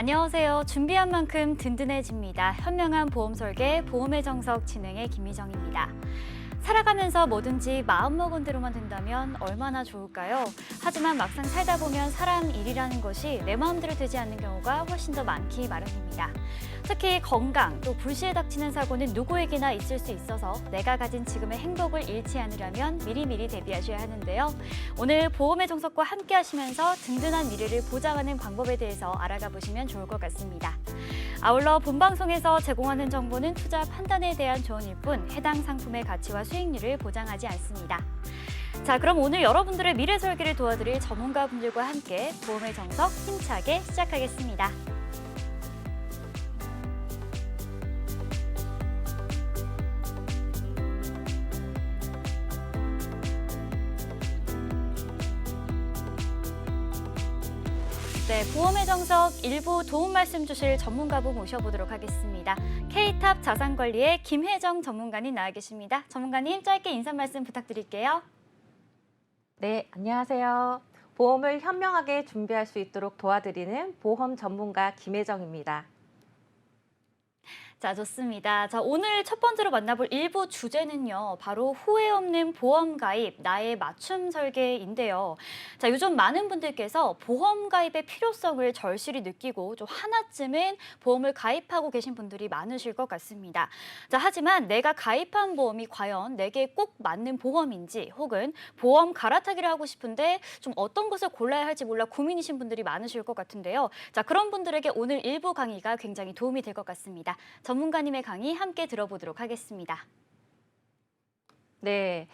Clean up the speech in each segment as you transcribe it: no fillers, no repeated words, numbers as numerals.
안녕하세요. 준비한 만큼 든든해집니다. 현명한 보험 설계, 보험의 정석 진행의 김희정입니다. 살아가면서 뭐든지 마음먹은 대로만 된다면 얼마나 좋을까요? 하지만 막상 살다 보면 사람 일이라는 것이 내 마음대로 되지 않는 경우가 훨씬 더 많기 마련입니다. 특히 건강, 또 불시에 닥치는 사고는 누구에게나 있을 수 있어서 내가 가진 지금의 행복을 잃지 않으려면 미리미리 대비하셔야 하는데요. 오늘 보험의 정석과 함께 하시면서 든든한 미래를 보장하는 방법에 대해서 알아가 보시면 좋을 것 같습니다. 아울러 본방송에서 제공하는 정보는 투자 판단에 대한 조언일 뿐 해당 상품의 가치와 수익률을 보장하지 않습니다. 자, 그럼 오늘 여러분들의 미래 설계를 도와드릴 전문가분들과 함께 보험의 정석 힘차게 시작하겠습니다. 네, 보험의 정석 일부 도움 말씀 주실 전문가분 모셔보도록 하겠습니다. K탑 자산관리의 김혜정 전문가님 나와 계십니다. 전문가님 짧게 인사 말씀 부탁드릴게요. 네, 안녕하세요. 보험을 현명하게 준비할 수 있도록 도와드리는 보험 전문가 김혜정입니다. 자, 좋습니다. 자, 오늘 첫 번째로 만나볼 일부 주제는요. 바로 후회 없는 보험 가입, 나의 맞춤 설계인데요. 자, 요즘 많은 분들께서 보험 가입의 필요성을 절실히 느끼고 좀 하나쯤은 보험을 가입하고 계신 분들이 많으실 것 같습니다. 자, 하지만 내가 가입한 보험이 과연 내게 꼭 맞는 보험인지 혹은 보험 갈아타기를 하고 싶은데 좀 어떤 것을 골라야 할지 몰라 고민이신 분들이 많으실 것 같은데요. 자, 그런 분들에게 오늘 일부 강의가 굉장히 도움이 될 것 같습니다. 전문가님의 강의 함께 들어보도록 하겠습니다. 네,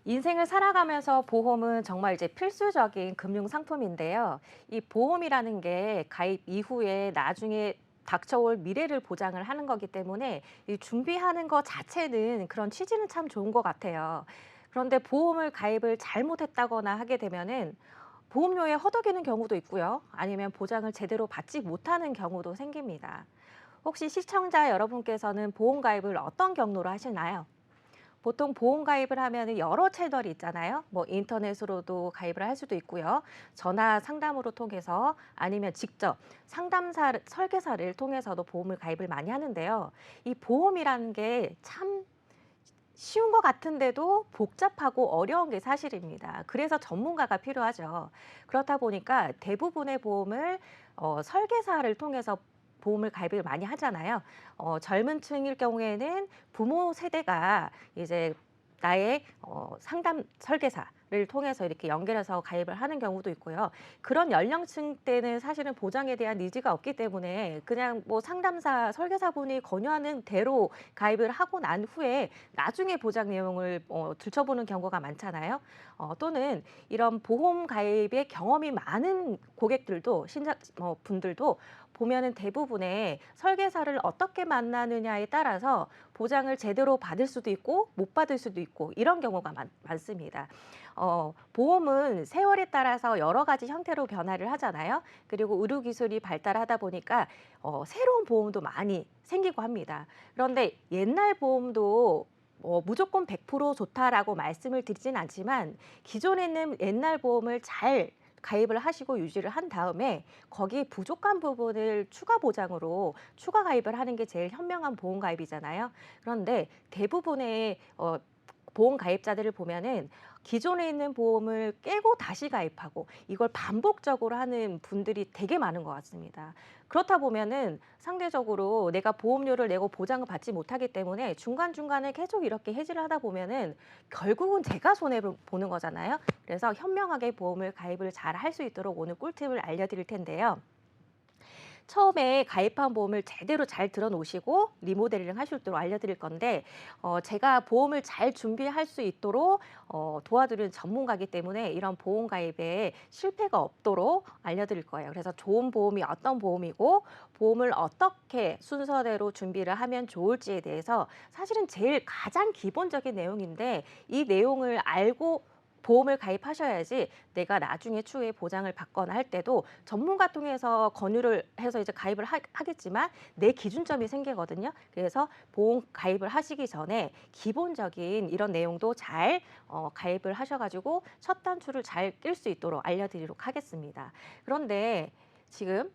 인생을 살아가면서 보험은 정말 이제 필수적인 금융 상품인데요. 이 보험이라는 게 가입 이후에 나중에 닥쳐올 미래를 보장을 하는 거기 때문에 이 준비하는 것 자체는 그런 취지는 참 좋은 것 같아요. 그런데 보험을 가입을 잘못했다거나 하게 되면은 보험료에 허덕이는 경우도 있고요. 아니면 보장을 제대로 받지 못하는 경우도 생깁니다. 혹시 시청자 여러분께서는 보험 가입을 어떤 경로로 하시나요? 보통 보험 가입을 하면 여러 채널이 있잖아요. 뭐 인터넷으로도 가입을 할 수도 있고요. 전화 상담으로 통해서 아니면 직접 상담사 설계사를 통해서도 보험을 가입을 많이 하는데요. 이 보험이라는 게 참 쉬운 것 같은데도 복잡하고 어려운 게 사실입니다. 그래서 전문가가 필요하죠. 그렇다 보니까 대부분의 보험을 설계사를 통해서 보험을 가입을 많이 하잖아요. 젊은 층일 경우에는 부모 세대가 이제 나의 상담 설계사를 통해서 이렇게 연결해서 가입을 하는 경우도 있고요. 그런 연령층 때는 사실은 보장에 대한 니즈가 없기 때문에 그냥 뭐 상담사 설계사분이 권유하는 대로 가입을 하고 난 후에 나중에 보장 내용을 들춰보는 경우가 많잖아요. 또는 이런 보험 가입에 경험이 많은 고객들도 신작 분들도 보면은 대부분의 설계사를 어떻게 만나느냐에 따라서 보장을 제대로 받을 수도 있고 못 받을 수도 있고 이런 경우가 많습니다. 보험은 세월에 따라서 여러 가지 형태로 변화를 하잖아요. 그리고 의료기술이 발달하다 보니까 새로운 보험도 많이 생기고 합니다. 그런데 옛날 보험도 무조건 100% 좋다라고 말씀을 드리진 않지만 기존에 있는 옛날 보험을 잘 가입을 하시고 유지를 한 다음에 거기 부족한 부분을 추가 보장으로 추가 가입을 하는 게 제일 현명한 보험 가입이잖아요. 그런데 대부분의 보험 가입자들을 보면은 기존에 있는 보험을 깨고 다시 가입하고 이걸 반복적으로 하는 분들이 되게 많은 것 같습니다. 그렇다 보면은 상대적으로 내가 보험료를 내고 보장을 받지 못하기 때문에 중간중간에 계속 이렇게 해지를 하다 보면은 결국은 제가 손해를 보는 거잖아요. 그래서 현명하게 보험을 가입을 잘 할 수 있도록 오늘 꿀팁을 알려드릴 텐데요. 처음에 가입한 보험을 제대로 잘 들어놓으시고 리모델링 하실 수 있도록 알려드릴 건데 제가 보험을 잘 준비할 수 있도록 도와드리는 전문가이기 때문에 이런 보험 가입에 실패가 없도록 알려드릴 거예요. 그래서 좋은 보험이 어떤 보험이고 보험을 어떻게 순서대로 준비를 하면 좋을지에 대해서 사실은 제일 가장 기본적인 내용인데 이 내용을 알고 보험을 가입하셔야지 내가 나중에 추후에 보장을 받거나 할 때도 전문가 통해서 권유를 해서 이제 가입을 하겠지만 내 기준점이 생기거든요. 그래서 보험 가입을 하시기 전에 기본적인 이런 내용도 잘 가입을 하셔가지고 첫 단추를 잘 낄 수 있도록 알려드리도록 하겠습니다. 그런데 지금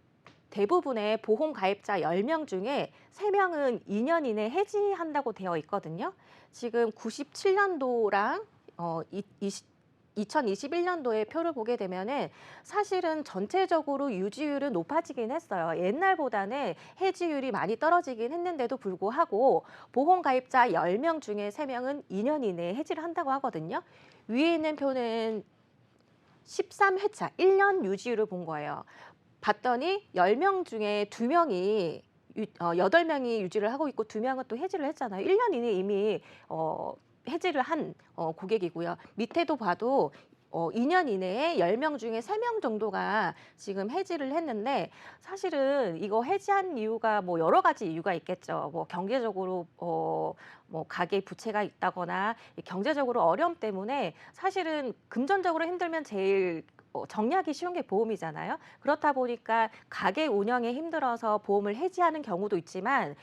대부분의 보험 가입자 10명 중에 3명은 2년 이내 해지한다고 되어 있거든요. 지금 97년도랑 2021년도의 표를 보게 되면은 사실은 전체적으로 유지율은 높아지긴 했어요. 옛날보다는 해지율이 많이 떨어지긴 했는데도 불구하고 보험 가입자 10명 중에 3명은 2년 이내에 해지를 한다고 하거든요. 위에 있는 표는 13회차, 1년 유지율을 본 거예요. 봤더니 10명 중에 2명이 8명이 유지를 하고 있고 2명은 또 해지를 했잖아요. 1년 이내에 이미 해지를 한 고객이고요. 밑에도 봐도 2년 이내에 10명 중에 3명 정도가 지금 해지를 했는데 사실은 이거 해지한 이유가 뭐 여러 가지 이유가 있겠죠. 뭐 경제적으로 뭐 가계 부채가 있다거나 이 경제적으로 어려움 때문에 사실은 금전적으로 힘들면 제일 정리하기 쉬운 게 보험이잖아요. 그렇다 보니까 가게 운영에 힘들어서 보험을 해지하는 경우도 있지만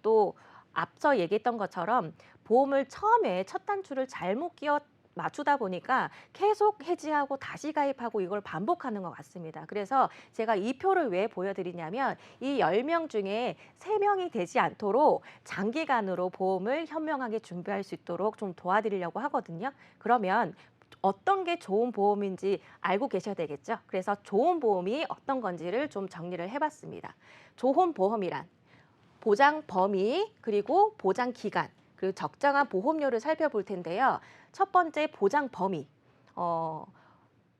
또 앞서 얘기했던 것처럼 보험을 처음에 첫 단추를 잘못 끼워 맞추다 보니까 계속 해지하고 다시 가입하고 이걸 반복하는 것 같습니다. 그래서 제가 이 표를 왜 보여드리냐면 이 10명 중에 3명이 되지 않도록 장기간으로 보험을 현명하게 준비할 수 있도록 좀 도와드리려고 하거든요. 그러면 어떤 게 좋은 보험인지 알고 계셔야 되겠죠. 그래서 좋은 보험이 어떤 건지를 좀 정리를 해봤습니다. 좋은 보험이란 보장 범위, 그리고 보장 기간, 그리고 적정한 보험료를 살펴볼 텐데요. 첫 번째 보장 범위.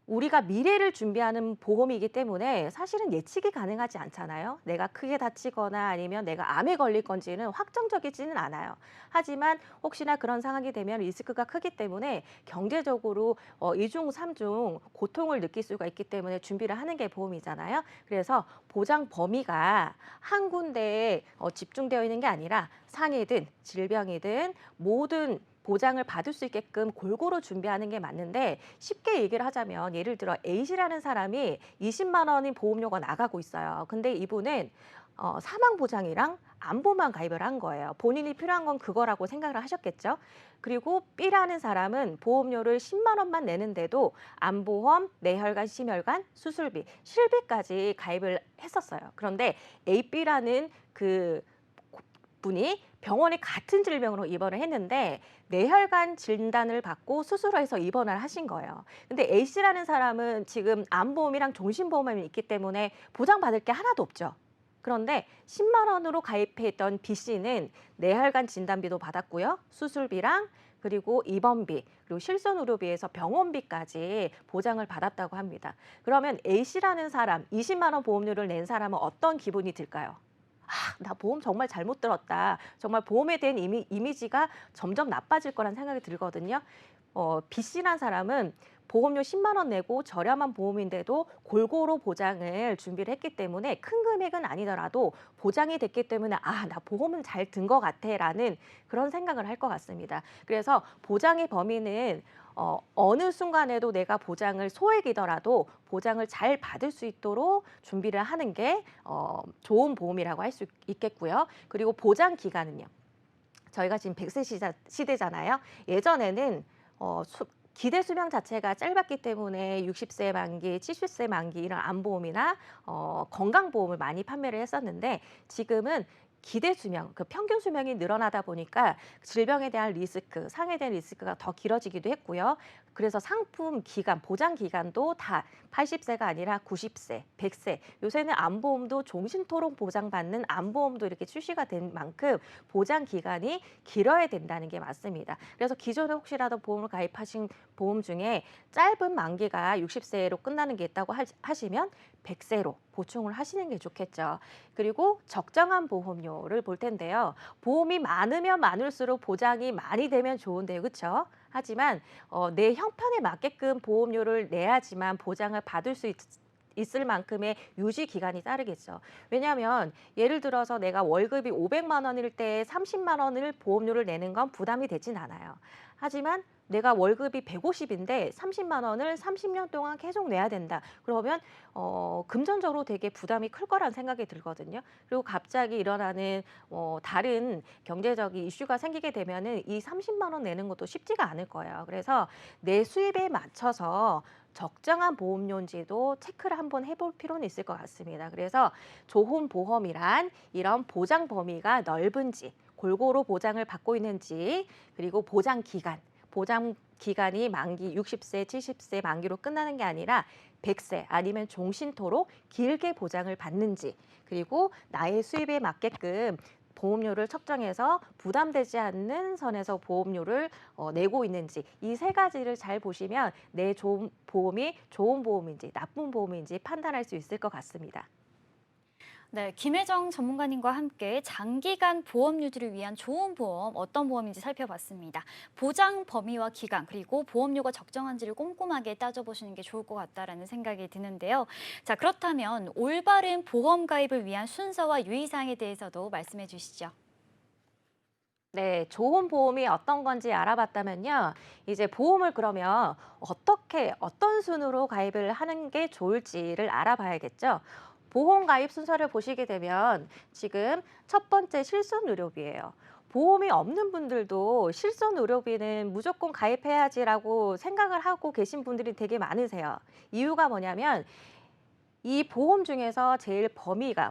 우리가 미래를 준비하는 보험이기 때문에 사실은 예측이 가능하지 않잖아요. 내가 크게 다치거나 아니면 내가 암에 걸릴 건지는 확정적이지는 않아요. 하지만 혹시나 그런 상황이 되면 리스크가 크기 때문에 경제적으로 이중 삼중 고통을 느낄 수가 있기 때문에 준비를 하는 게 보험이잖아요. 그래서 보장 범위가 한 군데에 집중되어 있는 게 아니라 상해든 질병이든 모든 보장을 받을 수 있게끔 골고루 준비하는 게 맞는데 쉽게 얘기를 하자면 예를 들어 A씨라는 사람이 20만 원인 보험료가 나가고 있어요. 근데 이분은 사망 보장이랑 안보만 가입을 한 거예요. 본인이 필요한 건 그거라고 생각을 하셨겠죠. 그리고 B라는 사람은 보험료를 10만 원만 내는데도 안보험, 뇌혈관, 심혈관, 수술비, 실비까지 가입을 했었어요. 그런데 AB라는 그 분이 병원에 같은 질병으로 입원을 했는데 뇌혈관 진단을 받고 수술해서 입원을 하신 거예요. 근데 A씨라는 사람은 지금 암보험이랑 종신보험이 있기 때문에 보장받을 게 하나도 없죠. 그런데 10만 원으로 가입했던 B씨는 뇌혈관 진단비도 받았고요. 수술비랑 그리고 입원비, 그리고 실손의료비에서 병원비까지 보장을 받았다고 합니다. 그러면 A씨라는 사람, 20만 원 보험료를 낸 사람은 어떤 기분이 들까요? 나 보험 정말 잘못 들었다. 정말 보험에 대한 이미지가 점점 나빠질 거란 생각이 들거든요. B씨란 사람은 보험료 10만 원 내고 저렴한 보험인데도 골고루 보장을 준비를 했기 때문에 큰 금액은 아니더라도 보장이 됐기 때문에 나 보험은 잘 든 것 같아라는 그런 생각을 할 것 같습니다. 그래서 보장의 범위는 어느 순간에도 내가 보장을 소액이더라도 보장을 잘 받을 수 있도록 준비를 하는 게 좋은 보험이라고 할 수 있겠고요. 그리고 보장 기간은요. 저희가 지금 100세 시대잖아요. 예전에는 기대 수명 자체가 짧았기 때문에 60세 만기, 70세 만기 이런 암보험이나 건강보험을 많이 판매를 했었는데 지금은 기대 수명, 그 평균 수명이 늘어나다 보니까 질병에 대한 리스크, 상해에 대한 리스크가 더 길어지기도 했고요. 그래서 상품 기간, 보장 기간도 다 80세가 아니라 90세, 100세. 요새는 암보험도 종신토록 보장받는 암보험도 이렇게 출시가 된 만큼 보장 기간이 길어야 된다는 게 맞습니다. 그래서 기존에 혹시라도 보험을 가입하신 보험 중에 짧은 만기가 60세로 끝나는 게 있다고 하시면 100세로 보충을 하시는 게 좋겠죠. 그리고 적정한 보험료를 볼 텐데요. 보험이 많으면 많을수록 보장이 많이 되면 좋은데요. 그렇죠? 하지만 내 형편에 맞게끔 보험료를 내야지만 보장을 받을 수 있을 만큼의 유지 기간이 따르겠죠. 왜냐하면 예를 들어서 내가 월급이 500만 원일 때 30만 원을 보험료를 내는 건 부담이 되진 않아요. 하지만 내가 월급이 150인데 30만 원을 30년 동안 계속 내야 된다. 그러면 금전적으로 되게 부담이 클 거란 생각이 들거든요. 그리고 갑자기 일어나는 다른 경제적인 이슈가 생기게 되면은 이 30만 원 내는 것도 쉽지가 않을 거예요. 그래서 내 수입에 맞춰서 적정한 보험료인지도 체크를 한번 해볼 필요는 있을 것 같습니다. 그래서 좋은 보험이란 이런 보장 범위가 넓은지, 골고루 보장을 받고 있는지, 그리고 보장 기간이 만기 60세, 70세 만기로 끝나는 게 아니라 100세 아니면 종신토록 길게 보장을 받는지, 그리고 나의 수입에 맞게끔 보험료를 책정해서 부담되지 않는 선에서 보험료를 내고 있는지, 이 세 가지를 잘 보시면 내 보험이 좋은 보험인지 나쁜 보험인지 판단할 수 있을 것 같습니다. 네, 김혜정 전문가님과 함께 장기간 보험 유지를 위한 좋은 보험, 어떤 보험인지 살펴봤습니다. 보장 범위와 기간, 그리고 보험료가 적정한지를 꼼꼼하게 따져보시는 게 좋을 것 같다라는 생각이 드는데요. 자, 그렇다면 올바른 보험 가입을 위한 순서와 유의사항에 대해서도 말씀해 주시죠. 네, 좋은 보험이 어떤 건지 알아봤다면요. 이제 보험을 그러면 어떤 순으로 가입을 하는 게 좋을지를 알아봐야겠죠. 보험 가입 순서를 보시게 되면 지금 첫 번째 실손의료비예요. 보험이 없는 분들도 실손의료비는 무조건 가입해야지라고 생각을 하고 계신 분들이 되게 많으세요. 이유가 뭐냐면 이 보험 중에서 제일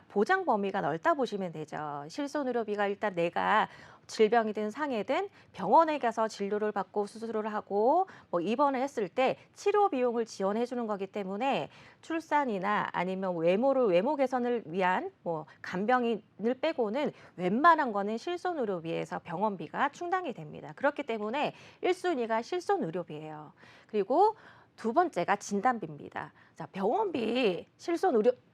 보장 범위가 넓다 보시면 되죠. 실손의료비가 일단 내가 질병이든 상해든 병원에 가서 진료를 받고 수술을 하고 뭐 입원을 했을 때 치료 비용을 지원해 주는 거기 때문에 출산이나 아니면 외모 개선을 위한 뭐 간병인을 빼고는 웬만한 거는 실손의료비에서 병원비가 충당이 됩니다. 그렇기 때문에 1순위가 실손의료비예요. 그리고 두 번째가 진단비입니다. 자, 병원비,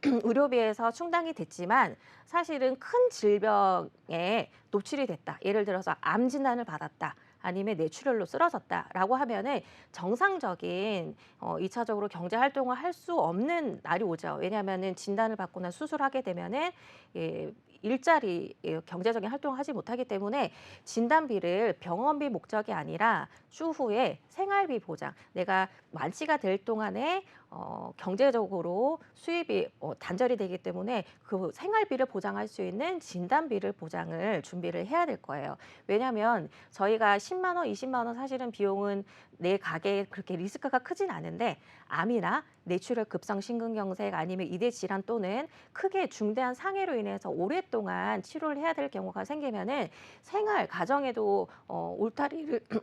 의료비에서 충당이 됐지만 사실은 큰 질병에 노출이 됐다. 예를 들어서 암 진단을 받았다. 아니면 뇌출혈로 쓰러졌다라고 하면은 정상적인 2차적으로 경제 활동을 할 수 없는 날이 오죠. 왜냐하면은 진단을 받거나 수술하게 되면은 예, 일자리 경제적인 활동을 하지 못하기 때문에 진단비를 병원비 목적이 아니라 추후에 생활비 보장, 내가 완치가 될 동안에 경제적으로 수입이 단절이 되기 때문에 그 생활비를 보장할 수 있는 진단비를 보장을 준비를 해야 될 거예요. 왜냐하면 저희가 10만 원, 20만 원 사실은 비용은 내 가게에 그렇게 리스크가 크진 않은데 암이나 뇌출혈 급성 심근경색 아니면 이대 질환 또는 크게 중대한 상해로 인해서 오랫동안 치료를 해야 될 경우가 생기면은 가정에도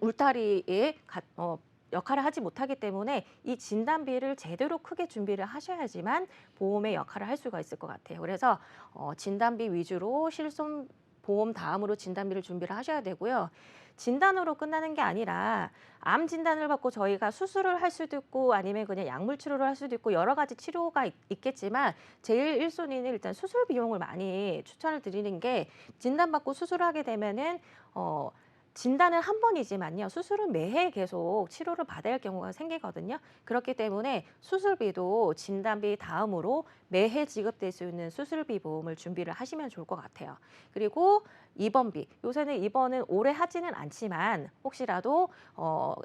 울타리에 역할을 하지 못하기 때문에 이 진단비를 제대로 크게 준비를 하셔야지만 보험의 역할을 할 수가 있을 것 같아요. 그래서 진단비 위주로 실손 보험 다음으로 진단비를 준비를 하셔야 되고요. 진단으로 끝나는 게 아니라 암 진단을 받고 저희가 수술을 할 수도 있고 아니면 그냥 약물 치료를 할 수도 있고 여러 가지 치료가 있겠지만 제일 1순위는 일단 수술 비용을 많이 추천을 드리는 게 진단받고 수술을 하게 되면은 진단은 한 번이지만요. 수술은 매해 계속 치료를 받아야 할 경우가 생기거든요. 그렇기 때문에 수술비도 진단비 다음으로 매해 지급될 수 있는 수술비 보험을 준비를 하시면 좋을 것 같아요. 그리고 입원비. 요새는 입원은 오래 하지는 않지만 혹시라도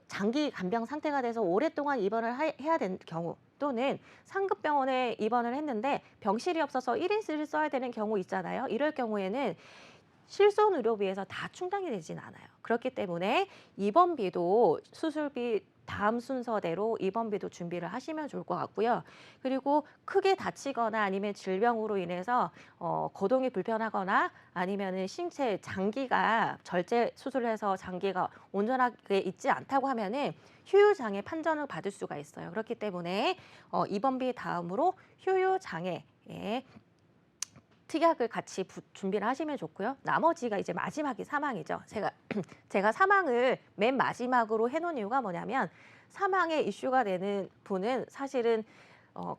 장기 간병 상태가 돼서 오랫동안 입원을 해야 되는 경우 또는 상급병원에 입원을 했는데 병실이 없어서 1인실을 써야 되는 경우 있잖아요. 이럴 경우에는 실손의료비에서 다 충당이 되진 않아요. 그렇기 때문에 입원비도 수술비 다음 순서대로 입원비도 준비를 하시면 좋을 것 같고요. 그리고 크게 다치거나 아니면 질병으로 인해서 거동이 불편하거나 아니면은 신체 장기가 절제 수술해서 장기가 온전하게 있지 않다고 하면은 휴유장애 판정을 받을 수가 있어요. 그렇기 때문에 입원비 다음으로 휴유장애 특약을 같이 준비를 하시면 좋고요. 나머지가 이제 마지막이 사망이죠. 제가 사망을 맨 마지막으로 해놓은 이유가 뭐냐면 사망의 이슈가 되는 분은 사실은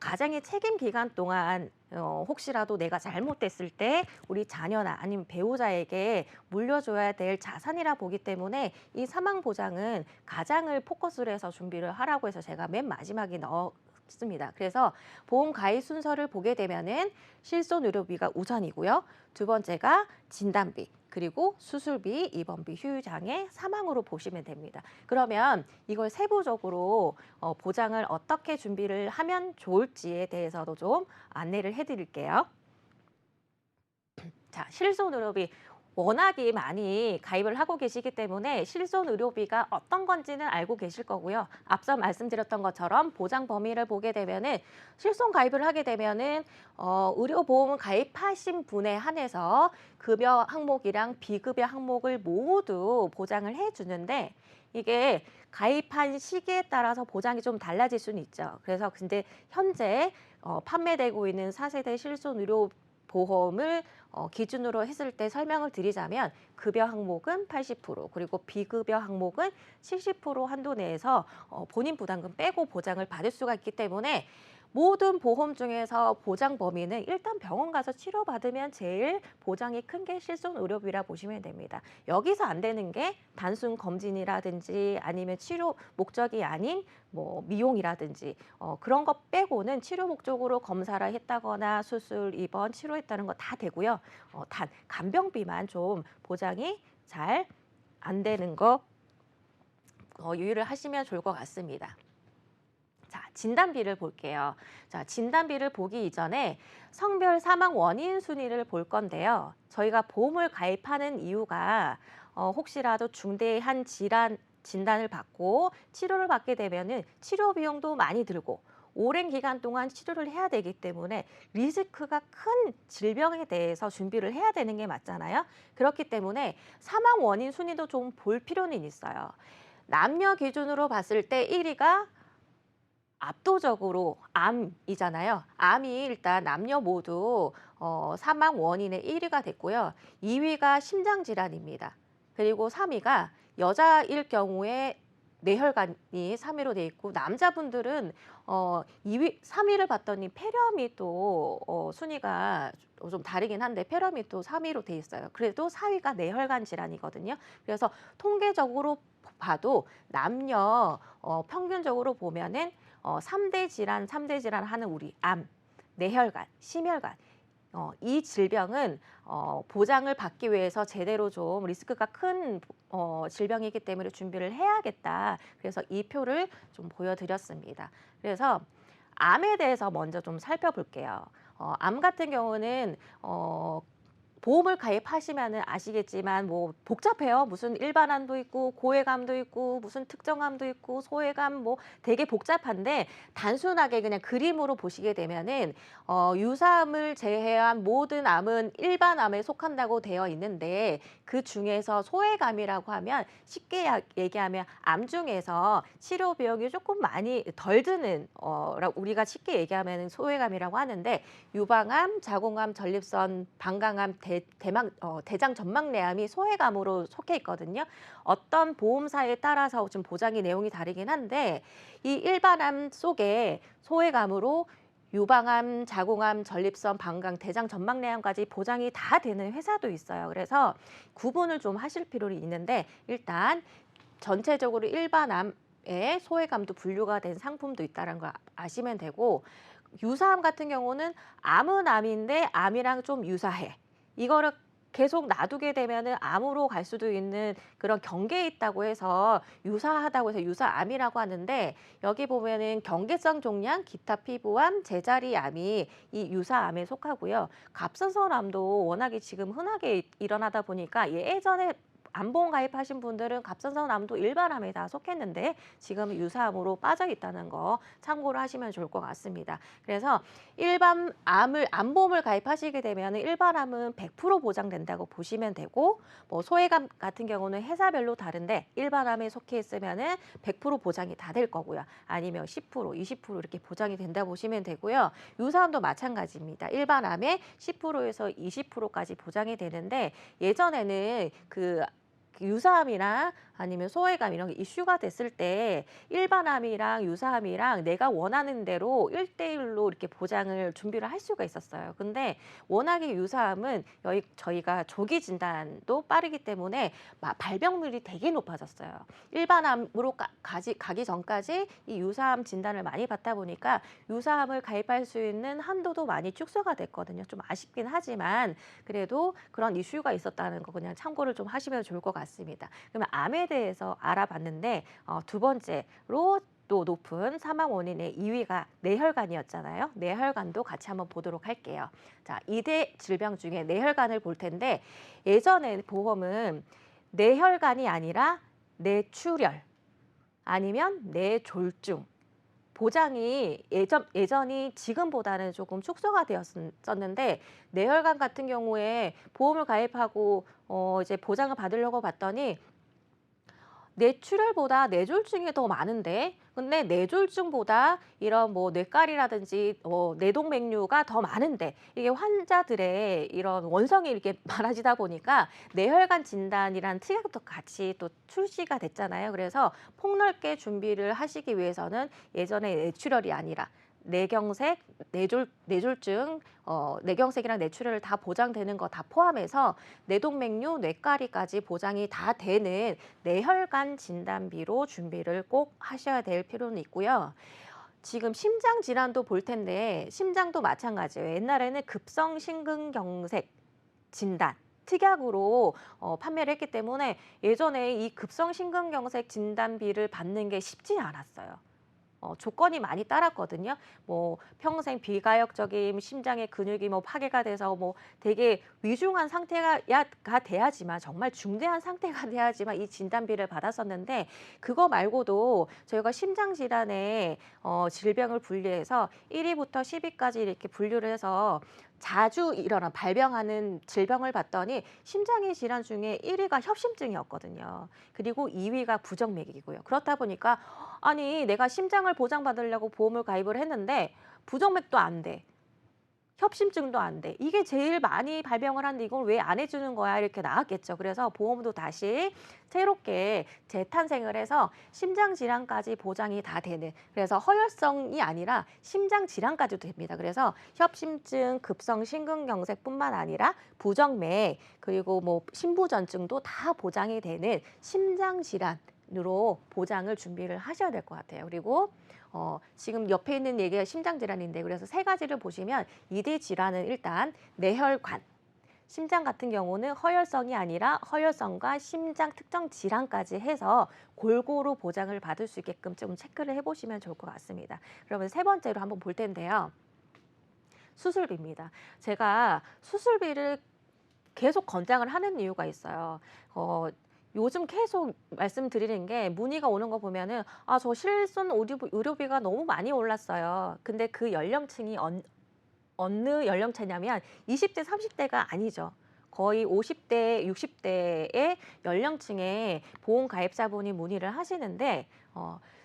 가장의 책임 기간 동안 혹시라도 내가 잘못됐을 때 우리 자녀나 아니면 배우자에게 물려줘야 될 자산이라 보기 때문에 이 사망 보장은 가장을 포커스로 해서 준비를 하라고 해서 제가 맨 마지막에 습니다. 그래서 보험 가입 순서를 보게 되면은 실손의료비가 우선이고요. 두 번째가 진단비, 그리고 수술비, 입원비, 휴유장애, 사망으로 보시면 됩니다. 그러면 이걸 세부적으로 보장을 어떻게 준비를 하면 좋을지에 대해서도 좀 안내를 해드릴게요. 자, 실손의료비. 워낙에 많이 가입을 하고 계시기 때문에 실손 의료비가 어떤 건지는 알고 계실 거고요. 앞서 말씀드렸던 것처럼 보장 범위를 보게 되면은 실손 가입을 하게 되면은 의료보험 가입하신 분에 한해서 급여 항목이랑 비급여 항목을 모두 보장을 해주는데 이게 가입한 시기에 따라서 보장이 좀 달라질 수는 있죠. 그래서 근데 현재 판매되고 있는 4세대 실손 의료 보험을 기준으로 했을 때 설명을 드리자면 급여 항목은 80% 그리고 비급여 항목은 70% 한도 내에서 본인 부담금 빼고 보장을 받을 수가 있기 때문에 모든 보험 중에서 보장 범위는 일단 병원 가서 치료받으면 제일 보장이 큰 게 실손 의료비라 보시면 됩니다. 여기서 안 되는 게 단순 검진이라든지 아니면 치료 목적이 아닌 뭐 미용이라든지 그런 것 빼고는 치료 목적으로 검사를 했다거나 수술, 입원, 치료했다는 거 다 되고요. 단 간병비만 좀 보장이 잘 안 되는 거 유의를 하시면 좋을 것 같습니다. 자, 진단비를 볼게요. 자, 진단비를 보기 이전에 성별 사망 원인 순위를 볼 건데요. 저희가 보험을 가입하는 이유가 혹시라도 중대한 질환 진단을 받고 치료를 받게 되면은 치료 비용도 많이 들고 오랜 기간 동안 치료를 해야 되기 때문에 리스크가 큰 질병에 대해서 준비를 해야 되는 게 맞잖아요. 그렇기 때문에 사망 원인 순위도 좀 볼 필요는 있어요. 남녀 기준으로 봤을 때 1위가 압도적으로 암이잖아요. 암이 일단 남녀 모두 사망 원인의 1위가 됐고요. 2위가 심장질환입니다. 그리고 3위가 여자일 경우에 뇌혈관이 3위로 돼 있고 남자분들은 3위를 봤더니 폐렴이 또 순위가 좀 다르긴 한데 폐렴이 또 3위로 돼 있어요. 그래도 4위가 뇌혈관 질환이거든요. 그래서 통계적으로 봐도 남녀 평균적으로 보면은 3대 질환, 3대 질환 하는 우리 암, 뇌혈관, 심혈관 이 질병은 보장을 받기 위해서 제대로 좀 리스크가 큰 질병이기 때문에 준비를 해야겠다. 그래서 이 표를 좀 보여드렸습니다. 그래서 암에 대해서 먼저 좀 살펴볼게요. 암 같은 경우는 보험을 가입하시면은 아시겠지만 뭐 복잡해요. 무슨 일반암도 있고 고해감도 있고 무슨 특정암도 있고 소해감 뭐 되게 복잡한데 단순하게 그냥 그림으로 보시게 되면은 유사암을 제외한 모든 암은 일반암에 속한다고 되어 있는데 그 중에서 소해감이라고 하면 쉽게 얘기하면 암 중에서 치료 비용이 조금 많이 덜 드는 우리가 쉽게 얘기하면 소해감이라고 하는데 유방암, 자궁암, 전립선, 방광암, 대장 전막내암이 소해감으로 속해 있거든요. 어떤 보험사에 따라서 좀 보장의 내용이 다르긴 한데 이 일반암 속에 소해감으로 유방암, 자궁암, 전립선, 방광, 대장 전막내암까지 보장이 다 되는 회사도 있어요. 그래서 구분을 좀 하실 필요는 있는데 일단 전체적으로 일반암에 소해감도 분류가 된 상품도 있다는 걸 아시면 되고 유사암 같은 경우는 암은 암인데 암이랑 좀 유사해. 이거를 계속 놔두게 되면은 암으로 갈 수도 있는 그런 경계에 있다고 해서 유사하다고 해서 유사암이라고 하는데 여기 보면은 경계성 종양, 기타 피부암, 제자리암이 이 유사암에 속하고요. 갑선선암도 워낙에 지금 흔하게 일어나다 보니까 예전에 암보험 가입하신 분들은 갑선선암도 일반암에 다 속했는데 지금 유사암으로 빠져 있다는 거 참고를 하시면 좋을 것 같습니다. 그래서 일반 암보험을 가입하시게 되면 일반암은 100% 보장된다고 보시면 되고 뭐 소외감 같은 경우는 회사별로 다른데 일반암에 속해 있으면은 100% 보장이 다 될 거고요. 아니면 10%, 20% 이렇게 보장이 된다 보시면 되고요. 유사암도 마찬가지입니다. 일반암에 10%에서 20%까지 보장이 되는데 예전에는 그 유사암이나 아니면 소외감 이런 게 이슈가 됐을 때 일반암이랑 유사암이랑 내가 원하는 대로 1대1로 이렇게 보장을 준비를 할 수가 있었어요. 근데 워낙에 유사암은 저희가 조기 진단도 빠르기 때문에 발병률이 되게 높아졌어요. 일반암으로 가기 전까지 이 유사암 진단을 많이 받다 보니까 유사암을 가입할 수 있는 한도도 많이 축소가 됐거든요. 좀 아쉽긴 하지만 그래도 그런 이슈가 있었다는 거 그냥 참고를 좀 하시면 좋을 것 같습니다. 그러면 암에 대해서 알아봤는데 두 번째로 또 높은 사망 원인의 2위가 뇌혈관이었잖아요. 뇌혈관도 같이 한번 보도록 할게요. 자, 2대 질병 중에 뇌혈관을 볼 텐데 예전에 보험은 뇌혈관이 아니라 뇌출혈 아니면 뇌졸중 보장이 예전이 지금보다는 조금 축소가 되었었는데 뇌혈관 같은 경우에 보험을 가입하고 이제 보장을 받으려고 봤더니 뇌출혈보다 뇌졸중이 더 많은데 근데 뇌졸중보다 이런 뭐 뇌까리라든지 뇌동맥류가 더 많은데 이게 환자들의 이런 원성이 이렇게 많아지다 보니까 뇌혈관 진단이란 특약도 같이 또 출시가 됐잖아요. 그래서 폭넓게 준비를 하시기 위해서는 예전에 뇌출혈이 아니라 뇌경색, 뇌졸중, 뇌경색이랑 뇌출혈을 다 보장되는 거 다 포함해서 뇌동맥류, 뇌까리까지 보장이 다 되는 뇌혈관 진단비로 준비를 꼭 하셔야 될 필요는 있고요. 지금 심장 질환도 볼 텐데 심장도 마찬가지예요. 옛날에는 급성심근경색 진단 특약으로 판매를 했기 때문에 예전에 이 급성심근경색 진단비를 받는 게 쉽지 않았어요. 조건이 많이 따랐거든요. 뭐 평생 비가역적인 심장의 근육이 뭐 파괴가 돼서 뭐 되게 위중한 상태가 돼야지만 정말 중대한 상태가 돼야지만 이 진단비를 받았었는데 그거 말고도 저희가 심장 질환의 질병을 분류해서 1위부터 10위까지 이렇게 분류를 해서 자주 발병하는 질병을 봤더니 심장의 질환 중에 1위가 협심증이었거든요. 그리고 2위가 부정맥이고요. 그렇다 보니까 아니 내가 심장을 보장받으려고 보험을 가입을 했는데 부정맥도 안 돼. 협심증도 안 돼. 이게 제일 많이 발병을 하는데 이걸 왜 안 해주는 거야? 이렇게 나왔겠죠. 그래서 보험도 다시 새롭게 재탄생을 해서 심장 질환까지 보장이 다 되는. 그래서 허혈성이 아니라 심장 질환까지도 됩니다. 그래서 협심증, 급성 심근경색뿐만 아니라 부정맥 그리고 뭐 심부전증도 다 보장이 되는 심장 질환으로 보장을 준비를 하셔야 될 것 같아요. 그리고 지금 옆에 있는 얘기가 심장질환인데 그래서 세 가지를 보시면 2대 질환은 일단 뇌혈관, 심장 같은 경우는 허혈성이 아니라 허혈성과 심장 특정 질환까지 해서 골고루 보장을 받을 수 있게끔 좀 체크를 해보시면 좋을 것 같습니다. 그러면 세 번째로 한번 볼 텐데요. 수술비입니다. 제가 수술비를 계속 권장을 하는 이유가 있어요. 요즘 계속 말씀드리는 게 문의가 오는 거 보면은 저 실손 의료비가 너무 많이 올랐어요. 근데 그 연령층이 어느 연령차냐면 20대, 30대가 아니죠. 거의 50대, 60대의 연령층의 보험 가입자분이 문의를 하시는데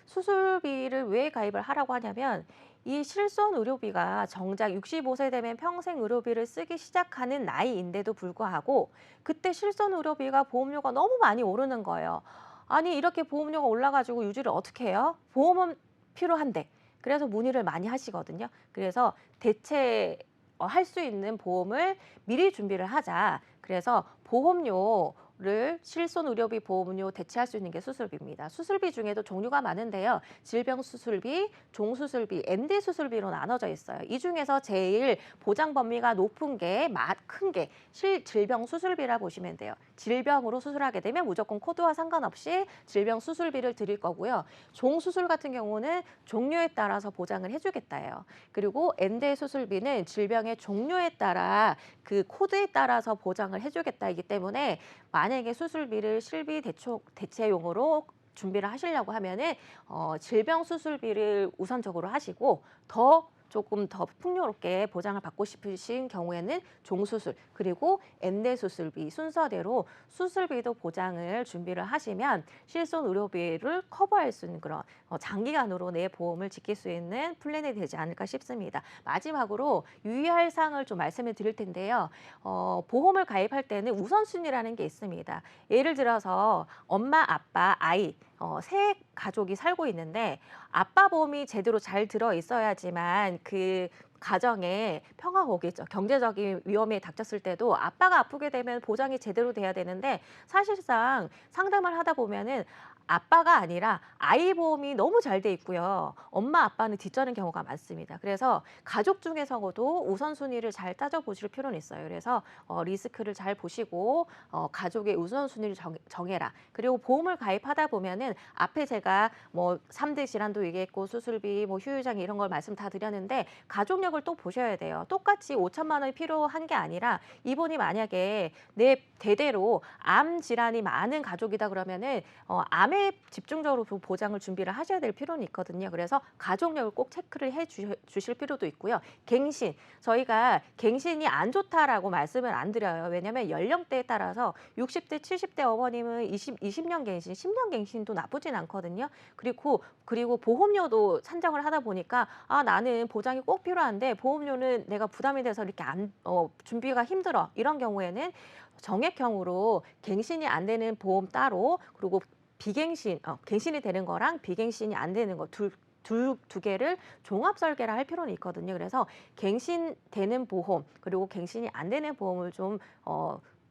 수술비를 왜 가입을 하라고 하냐면 이 실손 의료비가 정작 65세 되면 평생 의료비를 쓰기 시작하는 나이인데도 불구하고 그때 실손 의료비가 보험료가 너무 많이 오르는 거예요. 아니 이렇게 보험료가 올라가지고 유지를 어떻게 해요? 보험은 필요한데. 그래서 문의를 많이 하시거든요. 그래서 대체할 수 있는 보험을 미리 준비를 하자. 그래서 보험료를 실손 의료비 보험료 대체할 수 있는 게 수술비입니다. 수술비 중에도 종류가 많은데요. 질병 수술비, 종수술비, MD 수술비로 나눠져 있어요. 이 중에서 제일 보장 범위가 높은 게 큰 게 질병 수술비라 보시면 돼요. 질병으로 수술하게 되면 무조건 코드와 상관없이 질병 수술비를 드릴 거고요. 종수술 같은 경우는 종류에 따라서 보장을 해주겠다예요. 그리고 MD 수술비는 질병의 종류에 따라 그 코드에 따라서 보장을 해주겠다이기 때문에 만약에 수술비를 실비 대체용으로 준비를 하시려고 하면은 질병 수술비를 우선적으로 하시고 조금 더 풍요롭게 보장을 받고 싶으신 경우에는 종수술 그리고 엔대 수술비 순서대로 수술비도 보장을 준비를 하시면 실손 의료비를 커버할 수 있는 그런 장기간으로 내 보험을 지킬 수 있는 플랜이 되지 않을까 싶습니다. 마지막으로 유의할 사항을 좀 말씀을 드릴 텐데요. 보험을 가입할 때는 우선순위라는 게 있습니다. 예를 들어서 엄마, 아빠, 아이 세 가족이 살고 있는데 아빠 보험이 제대로 잘 들어 있어야지만 그 가정에 평화가 오겠죠. 경제적인 위험에 닥쳤을 때도 아빠가 아프게 되면 보장이 제대로 돼야 되는데 사실상 상담을 하다 보면은 아빠가 아니라 아이 보험이 너무 잘 돼 있고요. 엄마 아빠는 뒤처는 경우가 많습니다. 그래서 가족 중에서도 우선순위를 잘 따져보실 필요는 있어요. 그래서 리스크를 잘 보시고 가족의 우선순위를 정해라. 그리고 보험을 가입하다 보면은 앞에 제가 뭐 3대 질환도 얘기했고 수술비, 뭐 휴유장 이런 걸 말씀 다 드렸는데 가족력을 또 보셔야 돼요. 똑같이 5천만 원이 필요한 게 아니라 이분이 만약에 내 대대로 암 질환이 많은 가족이다 그러면은 암에 집중적으로 보장을 준비를 하셔야 될 필요는 있거든요. 그래서 가족력을 꼭 체크를 해 주실 필요도 있고요. 갱신, 저희가 갱신이 안 좋다라고 말씀을 안 드려요. 왜냐하면 연령대에 따라서 60대, 70대 어머님은 20년 갱신, 10년 갱신도 나쁘진 않거든요. 그리고 보험료도 산정을 하다 보니까 나는 보장이 꼭 필요한데 보험료는 내가 부담이 돼서 이렇게 준비가 힘들어. 이런 경우에는 정액형으로 갱신이 안 되는 보험 따로, 그리고 갱신이 되는 거랑 비갱신이 안 되는 거 두 개를 종합 설계를 할 필요는 있거든요. 그래서 갱신되는 보험 그리고 갱신이 안 되는 보험을 좀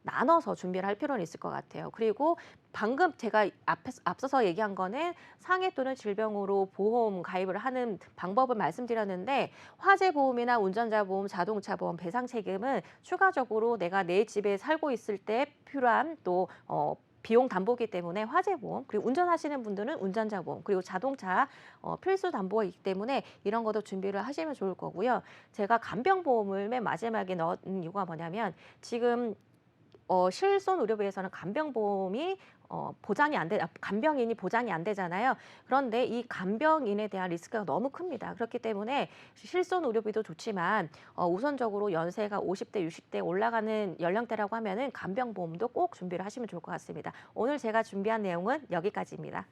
나눠서 준비를 할 필요는 있을 것 같아요. 그리고 방금 제가 앞서서 얘기한 거는 상해 또는 질병으로 보험 가입을 하는 방법을 말씀드렸는데, 화재 보험이나 운전자 보험, 자동차 보험, 배상 책임은 추가적으로 내가 내 집에 살고 있을 때 필요한 또 비용 담보기 때문에 화재 보험, 그리고 운전하시는 분들은 운전자 보험, 그리고 자동차 필수 담보가 있기 때문에 이런 것도 준비를 하시면 좋을 거고요. 제가 간병보험을 맨 마지막에 넣은 이유가 뭐냐면, 지금 실손 의료비에서는 간병보험이 간병인이 보장이 안 되잖아요. 그런데 이 간병인에 대한 리스크가 너무 큽니다. 그렇기 때문에 실손 의료비도 좋지만 우선적으로 연세가 50대, 60대 올라가는 연령대라고 하면은 간병보험도 꼭 준비를 하시면 좋을 것 같습니다. 오늘 제가 준비한 내용은 여기까지입니다.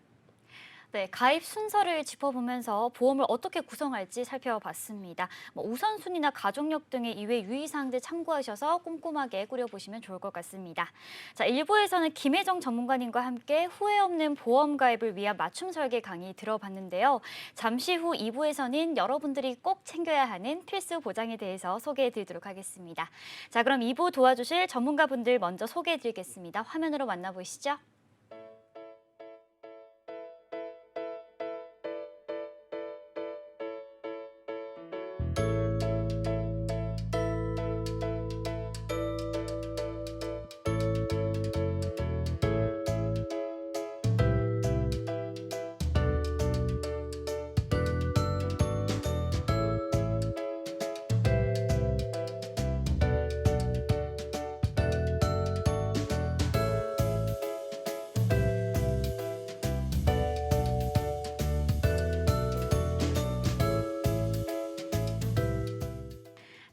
네, 가입 순서를 짚어보면서 보험을 어떻게 구성할지 살펴봤습니다. 우선순위나 가족력 등의 이외 유의사항들 참고하셔서 꼼꼼하게 꾸려보시면 좋을 것 같습니다. 자, 1부에서는 김혜정 전문가님과 함께 후회 없는 보험 가입을 위한 맞춤 설계 강의 들어봤는데요. 잠시 후 2부에서는 여러분들이 꼭 챙겨야 하는 필수 보장에 대해서 소개해드리도록 하겠습니다. 자, 그럼 2부 도와주실 전문가분들 먼저 소개해드리겠습니다. 화면으로 만나보시죠.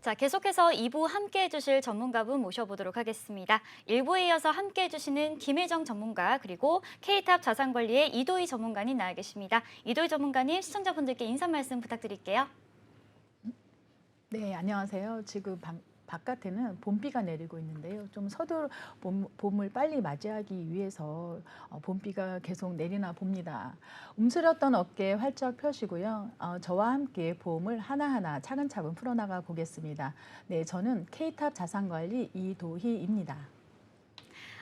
자, 계속해서 2부 함께해 주실 전문가분 모셔보도록 하겠습니다. 1부에 이어서 함께해 주시는 김혜정 전문가, 그리고 K탑 자산관리의 이도희 전문가님 나와 계십니다. 이도희 전문가님, 시청자분들께 인사 말씀 부탁드릴게요. 네, 안녕하세요. 지금 바깥에는 봄비가 내리고 있는데요. 좀 서둘러 봄을 빨리 맞이하기 위해서 봄비가 계속 내리나 봅니다. 움츠렸던 어깨 활짝 펴시고요. 저와 함께 보험을 하나하나 차근차근 풀어나가 보겠습니다. 네, 저는 K탑 자산관리 이도희입니다.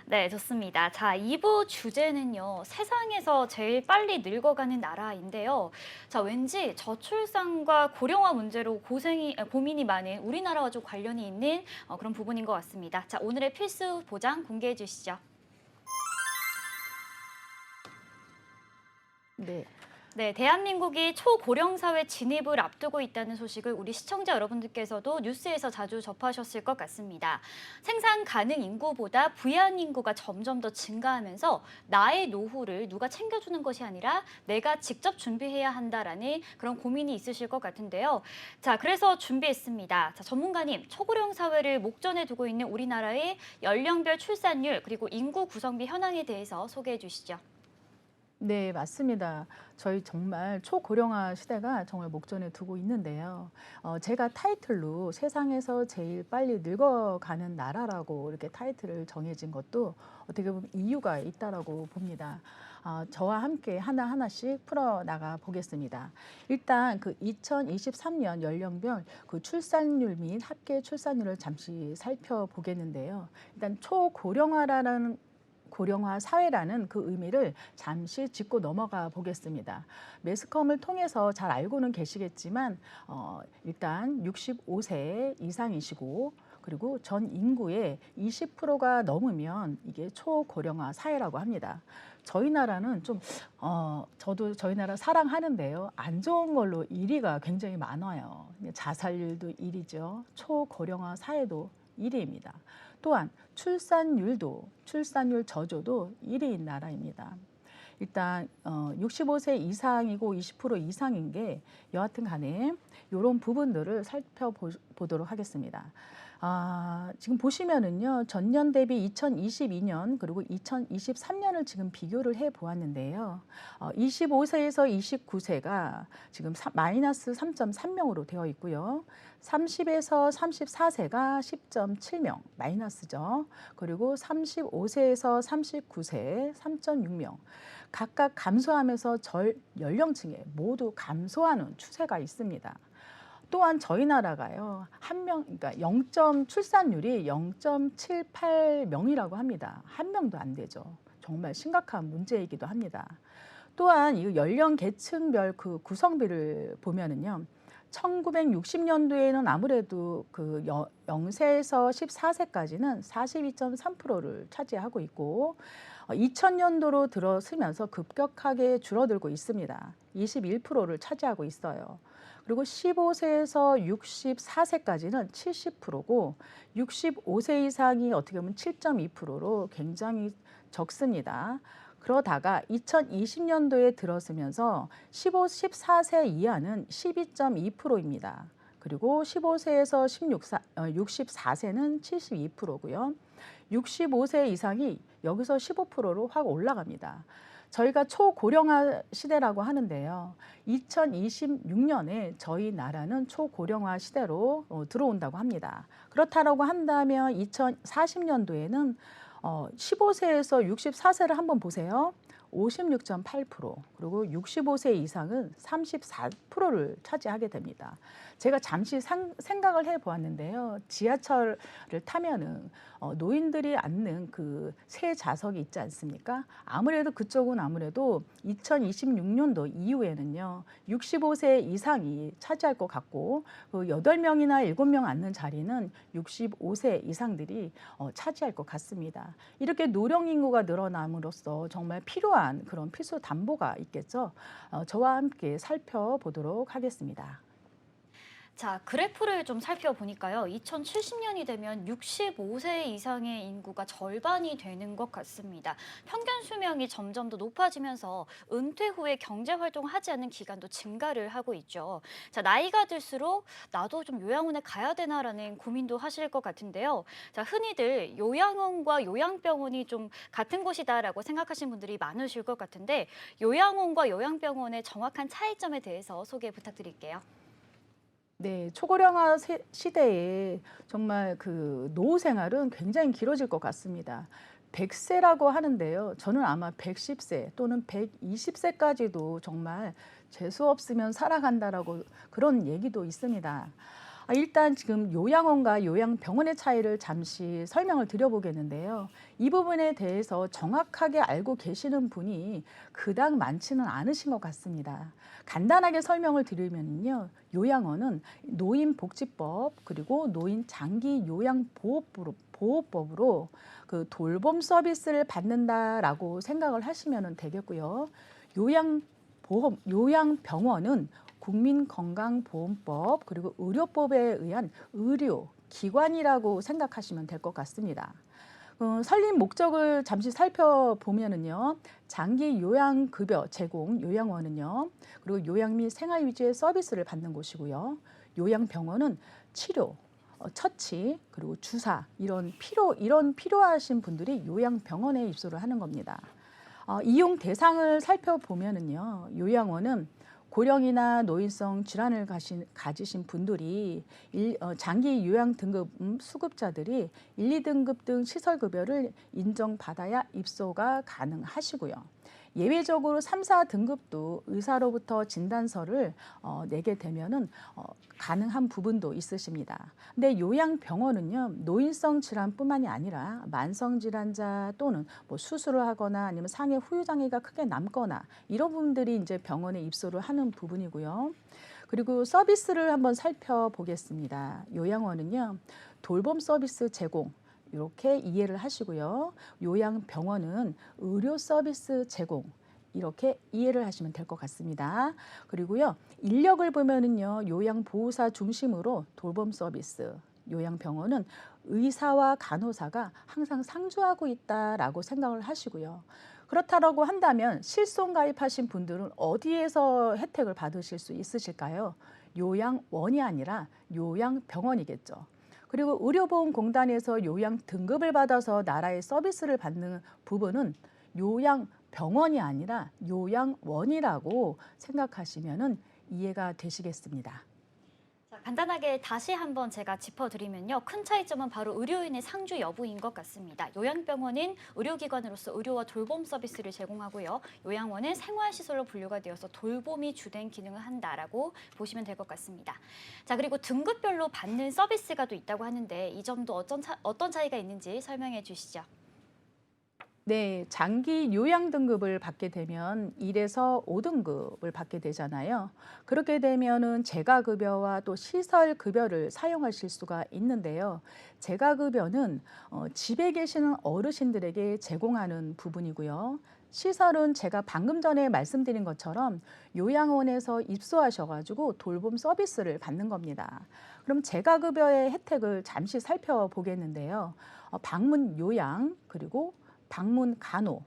네, 좋습니다. 자, 2부 주제는요, 세상에서 제일 빨리 늙어가는 나라인데요. 자, 왠지 저출산과 고령화 문제로 고민이 많은 우리나라와 좀 관련이 있는 그런 부분인 것 같습니다. 자, 오늘의 필수 보장 공개해 주시죠. 네. 네, 대한민국이 초고령 사회 진입을 앞두고 있다는 소식을 우리 시청자 여러분들께서도 뉴스에서 자주 접하셨을 것 같습니다. 생산 가능 인구보다 부양 인구가 점점 더 증가하면서 나의 노후를 누가 챙겨주는 것이 아니라 내가 직접 준비해야 한다라는 그런 고민이 있으실 것 같은데요. 자, 그래서 준비했습니다. 자, 전문가님, 초고령 사회를 목전에 두고 있는 우리나라의 연령별 출산율 그리고 인구 구성비 현황에 대해서 소개해 주시죠. 네, 맞습니다. 저희 정말 초고령화 시대가 정말 목전에 두고 있는데요. 제가 타이틀로 세상에서 제일 빨리 늙어가는 나라라고 이렇게 타이틀을 정해진 것도 어떻게 보면 이유가 있다라고 봅니다. 저와 함께 하나하나씩 풀어나가 보겠습니다. 일단 그 2023년 연령별 그 출산율 및 합계 출산율을 잠시 살펴보겠는데요. 일단 초고령화라는 초고령화 사회라는 그 의미를 잠시 짚고 넘어가 보겠습니다. 매스컴을 통해서 잘 알고는 계시겠지만 일단 65세 이상이시고 그리고 전 인구의 20%가 넘으면 이게 초고령화 사회라고 합니다. 저희 나라는 저도 저희 나라 사랑하는데요. 안 좋은 걸로 1위가 굉장히 많아요. 자살률도 1위죠. 초고령화 사회도 1위입니다. 또한 출산율 저조도 1위인 나라입니다. 일단 65세 이상이고 20% 이상인 게 여하튼 간에 이런 부분들을 살펴보도록 하겠습니다. 지금 보시면은요, 전년 대비 2022년 그리고 2023년을 지금 비교를 해 보았는데요. 25세에서 29세가 지금 마이너스 3.3명으로 되어 있고요. 30에서 34세가 10.7명, 마이너스죠. 그리고 35세에서 39세 3.6명. 각각 감소하면서 연령층에 모두 감소하는 추세가 있습니다. 또한 저희 나라가요, 그러니까 출산율이 0.78명이라고 합니다. 한 명도 안 되죠. 정말 심각한 문제이기도 합니다. 또한 이 연령 계층별 그 구성비를 보면은요, 1960년도에는 아무래도 그 0세에서 14세까지는 42.3%를 차지하고 있고 2000년도로 들어서면서 급격하게 줄어들고 있습니다. 21%를 차지하고 있어요. 그리고 15세에서 64세까지는 70%고 65세 이상이 어떻게 보면 7.2%로 굉장히 적습니다. 그러다가 2020년도에 들어서면서 14세 이하는 12.2%입니다. 그리고 15세에서 64세는 72%고요. 65세 이상이 여기서 15%로 확 올라갑니다. 저희가 초고령화 시대라고 하는데요. 2026년에 저희 나라는 초고령화 시대로 들어온다고 합니다. 그렇다고 한다면 2040년도에는 15세에서 64세를 한번 보세요. 56.8% 그리고 65세 이상은 34%를 차지하게 됩니다. 제가 잠시 생각을 해보았는데요. 지하철을 타면은 노인들이 앉는 그 새 좌석이 있지 않습니까? 아무래도 그쪽은 2026년도 이후에는요. 65세 이상이 차지할 것 같고 그 8명이나 7명 앉는 자리는 65세 이상들이 차지할 것 같습니다. 이렇게 노령 인구가 늘어남으로써 정말 필요한 그런 필수 담보가 있겠죠. 저와 함께 살펴보도록 하겠습니다. 자, 그래프를 좀 살펴보니까요. 2070년이 되면 65세 이상의 인구가 절반이 되는 것 같습니다. 평균 수명이 점점 더 높아지면서 은퇴 후에 경제 활동하지 않는 기간도 증가를 하고 있죠. 자, 나이가 들수록 나도 좀 요양원에 가야 되나라는 고민도 하실 것 같은데요. 자, 흔히들 요양원과 요양병원이 좀 같은 곳이다라고 생각하시는 분들이 많으실 것 같은데 요양원과 요양병원의 정확한 차이점에 대해서 소개 부탁드릴게요. 네, 초고령화 시대에 정말 그 노후 생활은 굉장히 길어질 것 같습니다. 100세라고 하는데요. 저는 아마 110세 또는 120세까지도 정말 재수 없으면 살아간다라고 그런 얘기도 있습니다. 일단 지금 요양원과 요양병원의 차이를 잠시 설명을 드려보겠는데요. 이 부분에 대해서 정확하게 알고 계시는 분이 그닥 많지는 않으신 것 같습니다. 간단하게 설명을 드리면요. 요양원은 노인복지법 그리고 노인장기요양보호법으로 그 돌봄 서비스를 받는다라고 생각을 하시면 되겠고요. 요양병원은 국민건강보험법 그리고 의료법에 의한 의료기관이라고 생각하시면 될 것 같습니다. 설립 목적을 잠시 살펴보면은요, 장기 요양급여 제공 요양원은요, 그리고 요양 및 생활 위주의 서비스를 받는 곳이고요. 요양병원은 치료, 처치, 그리고 주사 이런 필요하신 분들이 요양병원에 입소를 하는 겁니다. 이용 대상을 살펴보면은요, 요양원은 고령이나 노인성 질환을 가지신 분들이 장기 요양 등급 수급자들이 1, 2등급 등 시설급여를 인정받아야 입소가 가능하시고요. 예외적으로 3, 4등급도 의사로부터 진단서를 내게 되면은 가능한 부분도 있으십니다. 근데 요양병원은요, 노인성 질환뿐만이 아니라 만성 질환자 또는 뭐 수술을 하거나 아니면 상해 후유 장애가 크게 남거나 이런 분들이 이제 병원에 입소를 하는 부분이고요. 그리고 서비스를 한번 살펴보겠습니다. 요양원은요, 돌봄 서비스 제공 이렇게 이해를 하시고요. 요양병원은 의료 서비스 제공 이렇게 이해를 하시면 될 것 같습니다. 그리고요, 인력을 보면은요, 요양보호사 중심으로 돌봄 서비스, 요양병원은 의사와 간호사가 항상 상주하고 있다라고 생각을 하시고요. 그렇다라고 한다면 실손 가입하신 분들은 어디에서 혜택을 받으실 수 있으실까요? 요양원이 아니라 요양병원이겠죠. 그리고 의료보험공단에서 요양 등급을 받아서 나라의 서비스를 받는 부분은 요양병원이 아니라 요양원이라고 생각하시면 이해가 되시겠습니다. 자, 간단하게 다시 한번 제가 짚어드리면요. 큰 차이점은 바로 의료인의 상주 여부인 것 같습니다. 요양병원은 의료기관으로서 의료와 돌봄 서비스를 제공하고요. 요양원은 생활시설로 분류가 되어서 돌봄이 주된 기능을 한다라고 보시면 될 것 같습니다. 자, 그리고 등급별로 받는 서비스가 또 있다고 하는데 이 점도 어떤 차이가 있는지 설명해 주시죠. 네, 장기 요양 등급을 받게 되면 1에서 5등급을 받게 되잖아요. 그렇게 되면은 재가급여와 또 시설급여를 사용하실 수가 있는데요. 재가급여는 집에 계시는 어르신들에게 제공하는 부분이고요. 시설은 제가 방금 전에 말씀드린 것처럼 요양원에서 입소하셔가지고 돌봄 서비스를 받는 겁니다. 그럼 재가급여의 혜택을 잠시 살펴보겠는데요. 방문 요양 그리고 방문 간호,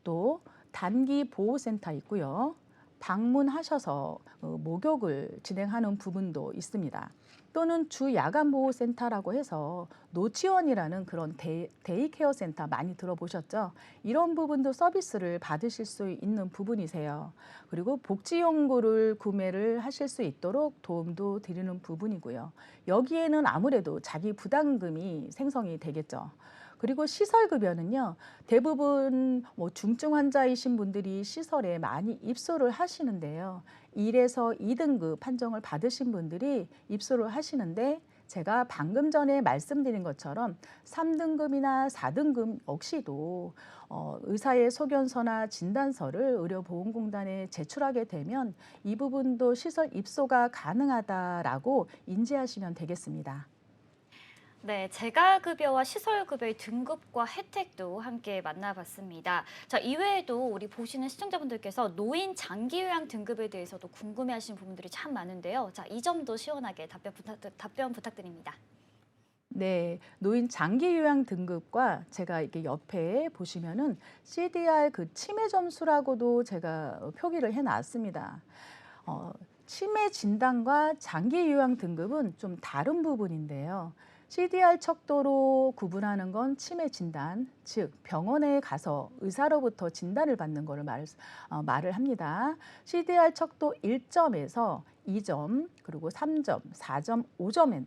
또 단기 보호센터 있고요. 방문하셔서 목욕을 진행하는 부분도 있습니다. 또는 주 야간 보호센터라고 해서 노치원이라는 그런 데이케어 센터 많이 들어보셨죠? 이런 부분도 서비스를 받으실 수 있는 부분이세요. 그리고 복지용구를 구매를 하실 수 있도록 도움도 드리는 부분이고요. 여기에는 아무래도 자기 부담금이 생성이 되겠죠. 그리고 시설급여는요, 대부분 중증 환자이신 분들이 시설에 많이 입소를 하시는데요. 1에서 2등급 판정을 받으신 분들이 입소를 하시는데 제가 방금 전에 말씀드린 것처럼 3등급이나 4등급 역시도 의사의 소견서나 진단서를 의료보험공단에 제출하게 되면 이 부분도 시설 입소가 가능하다라고 인지하시면 되겠습니다. 네, 재가급여와 시설급여의 등급과 혜택도 함께 만나봤습니다. 자, 이외에도 우리 보시는 시청자분들께서 노인 장기요양 등급에 대해서도 궁금해하시는 부분들이 참 많은데요. 자, 이 점도 시원하게 답변 부탁드립니다. 네, 노인 장기 요양 등급과 제가 이렇게 옆에 보시면은 CDR 그 치매 점수라고도 제가 표기를 해놨습니다. 치매 진단과 장기 요양 등급은 좀 다른 부분인데요. CDR 척도로 구분하는 건 치매 진단, 즉 병원에 가서 의사로부터 진단을 받는 거를 말을 합니다. CDR 척도 1점에서 2점, 그리고 3점, 4점, 5점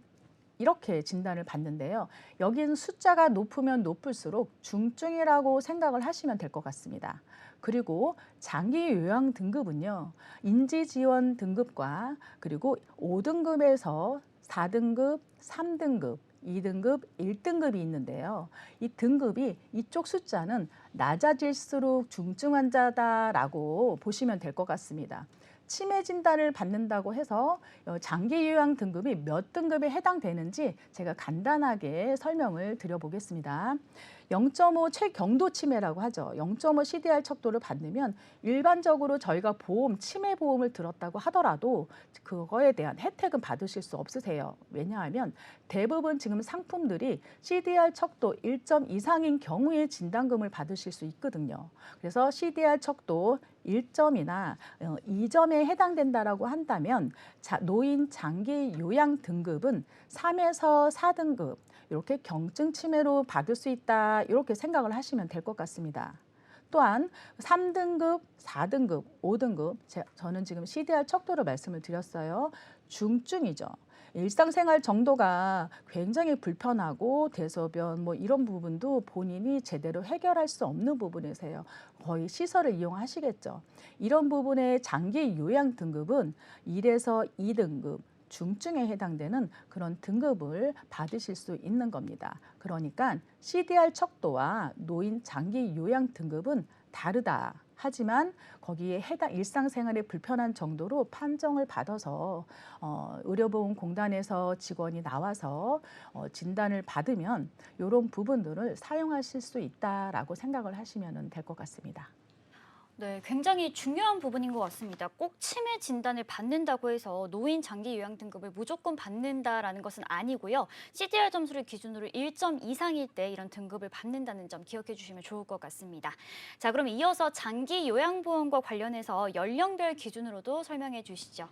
이렇게 진단을 받는데요. 여기는 숫자가 높으면 높을수록 중증이라고 생각을 하시면 될 것 같습니다. 그리고 장기 요양 등급은요, 인지 지원 등급과 그리고 5등급에서 4등급, 3등급, 2등급, 1등급이 있는데요. 이 등급이 이쪽 숫자는 낮아질수록 중증 환자다라고 보시면 될 것 같습니다. 치매 진단을 받는다고 해서 장기 요양 등급이 몇 등급에 해당되는지 제가 간단하게 설명을 드려보겠습니다. 0.5 최경도 치매라고 하죠. 0.5 CDR 척도를 받으면 일반적으로 저희가 치매 보험을 들었다고 하더라도 그거에 대한 혜택은 받으실 수 없으세요. 왜냐하면 대부분 지금 상품들이 CDR 척도 1점 이상인 경우에 진단금을 받으실 수 있거든요. 그래서 CDR 척도 1점이나 2점에 해당된다라고 한다면 노인 장기 요양 등급은 3에서 4등급 이렇게 경증 치매로 받을 수 있다 이렇게 생각을 하시면 될 것 같습니다. 또한 3등급, 4등급, 5등급 저는 지금 CDR 척도로 말씀을 드렸어요. 중증이죠. 일상생활 정도가 굉장히 불편하고 대소변 뭐 이런 부분도 본인이 제대로 해결할 수 없는 부분이세요. 거의 시설을 이용하시겠죠. 이런 부분의 장기 요양 등급은 1에서 2등급 중증에 해당되는 그런 등급을 받으실 수 있는 겁니다. 그러니까 CDR 척도와 노인 장기 요양 등급은 다르다. 하지만 거기에 해당 일상생활에 불편한 정도로 판정을 받아서 의료보험공단에서 직원이 나와서 진단을 받으면 이런 부분들을 사용하실 수 있다라고 생각을 하시면 될 것 같습니다. 네, 굉장히 중요한 부분인 것 같습니다. 꼭 치매 진단을 받는다고 해서 노인 장기 요양 등급을 무조건 받는다라는 것은 아니고요. CDR 점수를 기준으로 1점 이상일 때 이런 등급을 받는다는 점 기억해 주시면 좋을 것 같습니다. 자, 그럼 이어서 장기 요양보험과 관련해서 연령별 기준으로도 설명해 주시죠.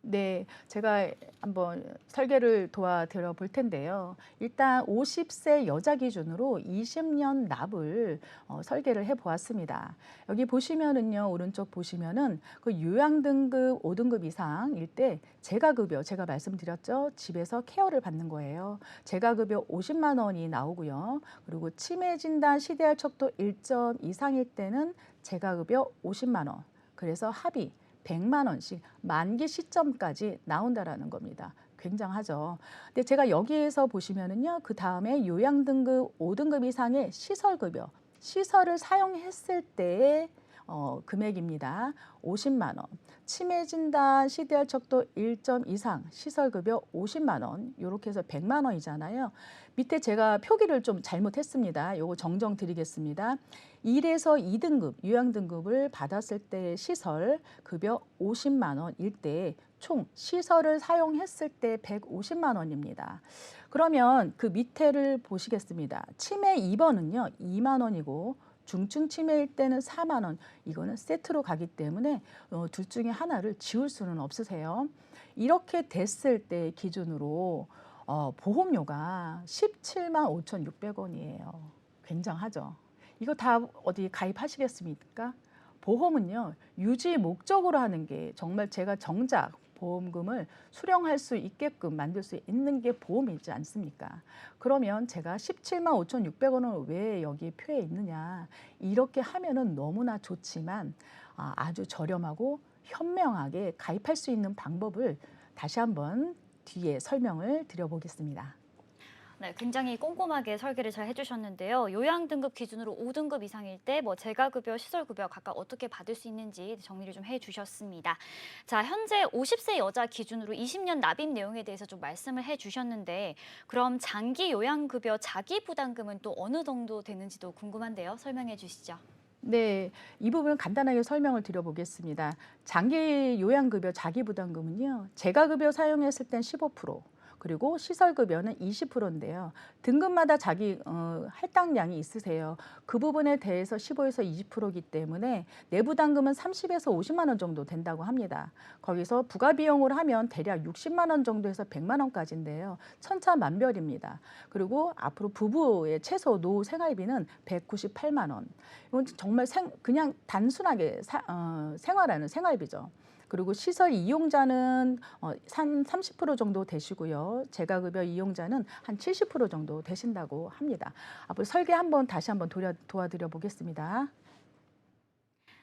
네, 제가 한번 설계를 도와드려 볼 텐데요. 일단 50세 여자 기준으로 20년 납을 설계를 해 보았습니다. 여기 보시면은요, 오른쪽 보시면은 그 요양 등급 5등급 이상일 때 재가급여, 제가 말씀드렸죠. 집에서 케어를 받는 거예요. 재가급여 50만 원이 나오고요. 그리고 치매 진단 CDR 척도 1점 이상일 때는 재가급여 50만 원. 그래서 합의 100만 원씩 만기 시점까지 나온다라는 겁니다. 굉장하죠. 근데 제가 여기에서 보시면은요, 그 다음에 요양 등급 5등급 이상의 시설급여, 시설을 사용했을 때의 금액입니다. 50만 원. 치매 진단 CDR 척도 1점 이상 시설급여 50만 원. 이렇게 해서 100만 원이잖아요. 밑에 제가 표기를 좀 잘못했습니다. 요거 정정 드리겠습니다. 1에서 2등급 요양 등급을 받았을 때 시설 급여 50만 원일 때 총 시설을 사용했을 때 150만 원입니다. 그러면 그 밑에를 보시겠습니다. 치매 2번은요 2만 원이고 중증 치매일 때는 4만 원. 이거는 세트로 가기 때문에 둘 중에 하나를 지울 수는 없으세요. 이렇게 됐을 때 기준으로 보험료가 17만 5,600원이에요. 굉장하죠. 이거 다 어디 가입하시겠습니까? 보험은요, 유지 목적으로 하는 게 정말 제가 정작 보험금을 수령할 수 있게끔 만들 수 있는 게 보험이지 않습니까? 그러면 제가 17만 5,600원을 왜 여기 표에 있느냐? 이렇게 하면은 너무나 좋지만 아주 저렴하고 현명하게 가입할 수 있는 방법을 다시 한번 뒤에 설명을 드려보겠습니다. 네, 굉장히 꼼꼼하게 설계를 잘 해주셨는데요. 요양 등급 기준으로 5등급 이상일 때 뭐 재가급여, 시설급여 각각 어떻게 받을 수 있는지 정리를 좀 해주셨습니다. 자, 현재 50세 여자 기준으로 20년 납입 내용에 대해서 좀 말씀을 해주셨는데 그럼 장기 요양급여 자기부담금은 또 어느 정도 되는지도 궁금한데요. 설명해 주시죠. 네, 이 부분 간단하게 설명을 드려보겠습니다. 장기 요양급여 자기부담금은요, 재가급여 사용했을 땐 15%, 그리고 시설급여는 20%인데요. 등급마다 자기 할당량이 있으세요. 그 부분에 대해서 15에서 20%이기 때문에 내부담금은 30에서 50만 원 정도 된다고 합니다. 거기서 부가비용을 하면 대략 60만 원 정도에서 100만 원까지인데요. 천차만별입니다. 그리고 앞으로 부부의 최소 노후 생활비는 198만 원. 이건 정말 그냥 단순하게 생활하는 생활비죠. 그리고 시설 이용자는 한 30% 정도 되시고요. 재가급여 이용자는 한 70% 정도 되신다고 합니다. 앞으로 설계 다시 한번 도와드려 보겠습니다.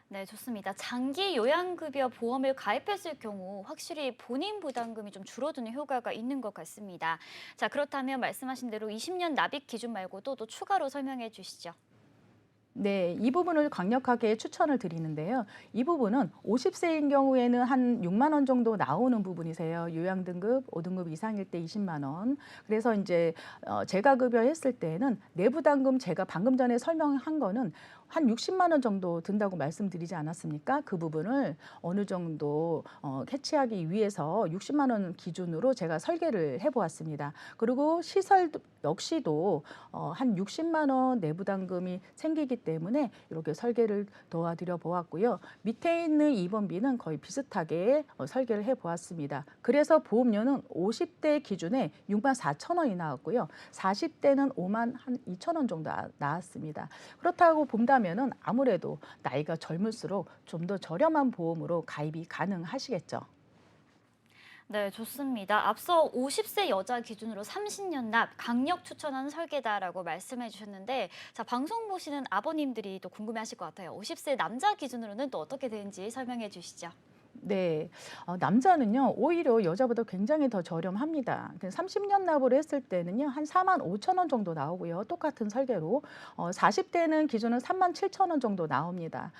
네, 좋습니다. 장기 요양급여 보험을 가입했을 경우 확실히 본인 부담금이 좀 줄어드는 효과가 있는 것 같습니다. 자, 그렇다면 말씀하신 대로 20년 납입 기준 말고도 또 추가로 설명해 주시죠. 네, 이 부분을 강력하게 추천을 드리는데요. 이 부분은 50세인 경우에는 한 6만 원 정도 나오는 부분이세요. 요양 등급 5등급 이상일 때 20만 원. 그래서 이제 재가급여 했을 때는 내부담금 제가 방금 전에 설명한 거는 한 60만 원 정도 든다고 말씀드리지 않았습니까? 그 부분을 어느 정도 캐치하기 위해서 60만 원 기준으로 제가 설계를 해보았습니다. 그리고 시설 역시도 한 60만 원 내부담금이 생기기 때문에 이렇게 설계를 도와드려 보았고요. 밑에 있는 입원비는 거의 비슷하게 설계를 해보았습니다. 그래서 보험료는 50대 기준에 6만 4천 원이 나왔고요. 40대는 5만 한 2천 원 정도 나왔습니다. 그렇다고 본다면은 아무래도 나이가 젊을수록 좀 더 저렴한 보험으로 가입이 가능하시겠죠. 네, 좋습니다. 앞서 50세 여자 기준으로 30년 납 강력 추천하는 설계다라고 말씀해 주셨는데 자, 방송 보시는 아버님들이 또 궁금해하실 것 같아요. 50세 남자 기준으로는 또 어떻게 되는지 설명해 주시죠. 네, 남자는요 오히려 여자보다 굉장히 더 저렴합니다. 30년 납을 했을 때는요 한 4만 5천 원 정도 나오고요. 똑같은 설계로 40대는 기준은 3만 7천 원 정도 나옵니다.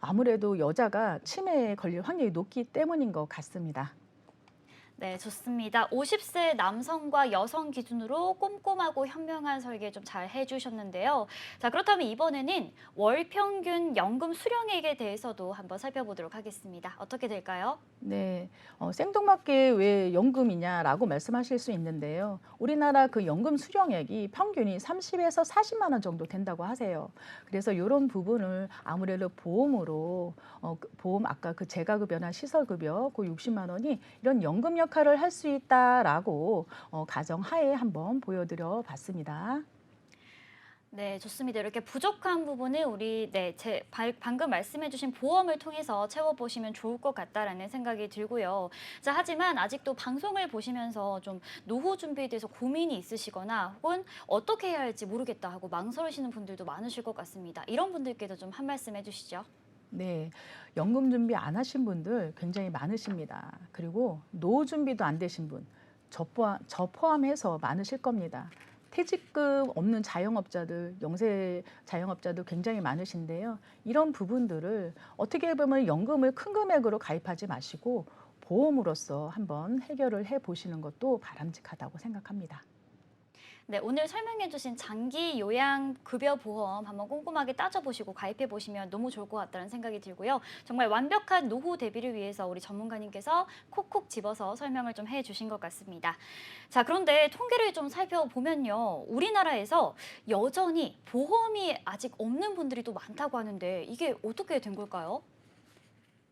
아무래도 여자가 치매에 걸릴 확률이 높기 때문인 것 같습니다. 네, 좋습니다. 50세 남성과 여성 기준으로 꼼꼼하고 현명한 설계 좀 잘 해주셨는데요. 자, 그렇다면 이번에는 월 평균 연금 수령액에 대해서도 한번 살펴보도록 하겠습니다. 어떻게 될까요? 네, 생뚱맞게 왜 연금이냐라고 말씀하실 수 있는데요. 우리나라 그 연금 수령액이 평균이 30에서 40만 원 정도 된다고 하세요. 그래서 이런 부분을 아무래도 보험으로 보험 아까 그 재가급여나 시설급여 그 60만 원이 이런 연금 역할을 할 수 있다라고 가정하에 한번 보여드려 봤습니다. 네, 좋습니다. 이렇게 부족한 부분을 우리 방금 말씀해주신 보험을 통해서 채워보시면 좋을 것 같다라는 생각이 들고요. 자, 하지만 아직도 방송을 보시면서 좀 노후 준비에 대해서 고민이 있으시거나 혹은 어떻게 해야 할지 모르겠다 하고 망설이시는 분들도 많으실 것 같습니다. 이런 분들께도 좀 한 말씀 해주시죠. 네, 연금 준비 안 하신 분들 굉장히 많으십니다. 그리고 노후 준비도 안 되신 분, 저 포함해서 많으실 겁니다. 퇴직금 없는 자영업자들, 영세 자영업자도 굉장히 많으신데요. 이런 부분들을 어떻게 보면 연금을 큰 금액으로 가입하지 마시고 보험으로서 한번 해결을 해 보시는 것도 바람직하다고 생각합니다. 네, 오늘 설명해주신 장기 요양 급여 보험 한번 꼼꼼하게 따져보시고 가입해보시면 너무 좋을 것 같다는 생각이 들고요. 정말 완벽한 노후 대비를 위해서 우리 전문가님께서 콕콕 집어서 설명을 좀 해주신 것 같습니다. 자, 그런데 통계를 좀 살펴보면요. 우리나라에서 여전히 보험이 아직 없는 분들이 또 많다고 하는데 이게 어떻게 된 걸까요?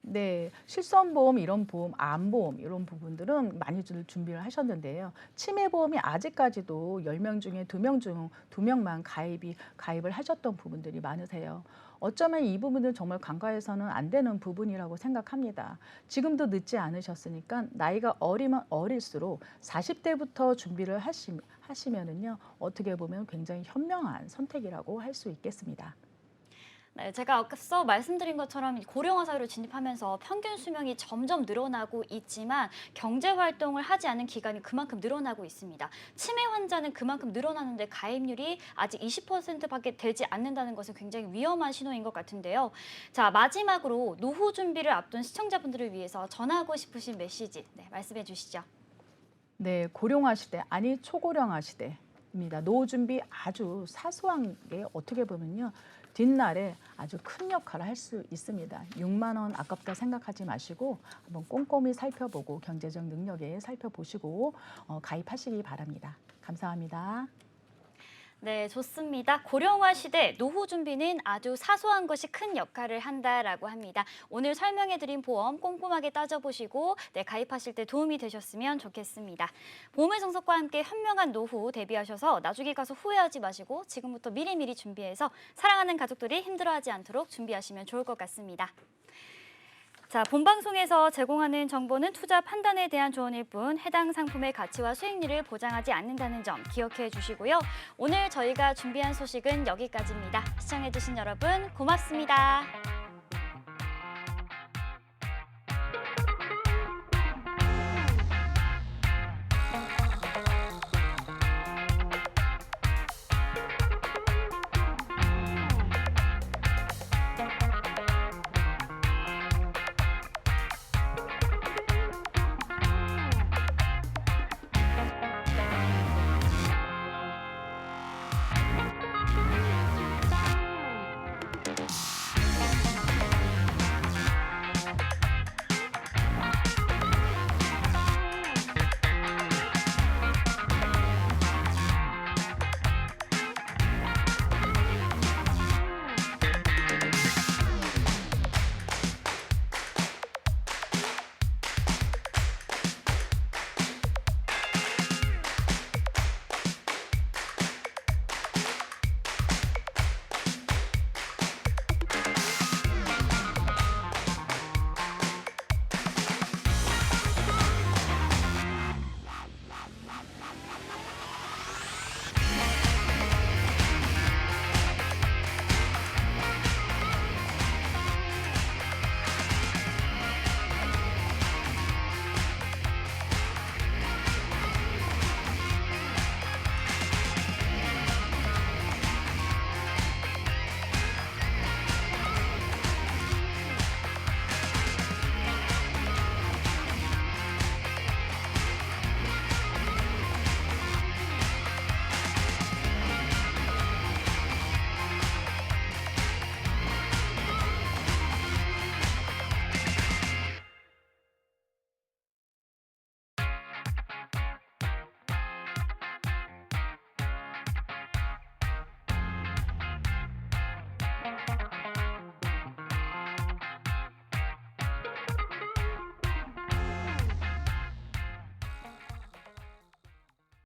네, 실손보험 이런 보험, 암보험 이런 부분들은 많이들 준비를 하셨는데요. 치매보험이 아직까지도 10명 중에 2명 중 2명만 가입을 하셨던 부분들이 많으세요. 어쩌면 이 부분은 정말 간과해서는 안 되는 부분이라고 생각합니다. 지금도 늦지 않으셨으니까 나이가 어리면 어릴수록 40대부터 준비를 하시면은요, 어떻게 보면 굉장히 현명한 선택이라고 할 수 있겠습니다. 네, 제가 앞서 말씀드린 것처럼 고령화 사회로 진입하면서 평균 수명이 점점 늘어나고 있지만 경제 활동을 하지 않은 기간이 그만큼 늘어나고 있습니다. 치매 환자는 그만큼 늘어나는데 가입률이 아직 20%밖에 되지 않는다는 것은 굉장히 위험한 신호인 것 같은데요. 자, 마지막으로 노후 준비를 앞둔 시청자분들을 위해서 전하고 싶으신 메시지 말씀해 주시죠. 네, 고령화 시대, 아니 초고령화 시대입니다. 노후 준비 아주 사소한 게 어떻게 보면요. 뒷날에 아주 큰 역할을 할 수 있습니다. 6만 원 아깝다 생각하지 마시고 한번 꼼꼼히 살펴보고 경제적 능력에 살펴보시고 가입하시기 바랍니다. 감사합니다. 네, 좋습니다. 고령화 시대 노후 준비는 아주 사소한 것이 큰 역할을 한다라고 합니다. 오늘 설명해드린 보험 꼼꼼하게 따져보시고 가입하실 때 도움이 되셨으면 좋겠습니다. 보험의 정석과 함께 현명한 노후 대비하셔서 나중에 가서 후회하지 마시고 지금부터 미리미리 준비해서 사랑하는 가족들이 힘들어하지 않도록 준비하시면 좋을 것 같습니다. 자, 본방송에서 제공하는 정보는 투자 판단에 대한 조언일 뿐 해당 상품의 가치와 수익률을 보장하지 않는다는 점 기억해 주시고요. 오늘 저희가 준비한 소식은 여기까지입니다. 시청해 주신 여러분 고맙습니다.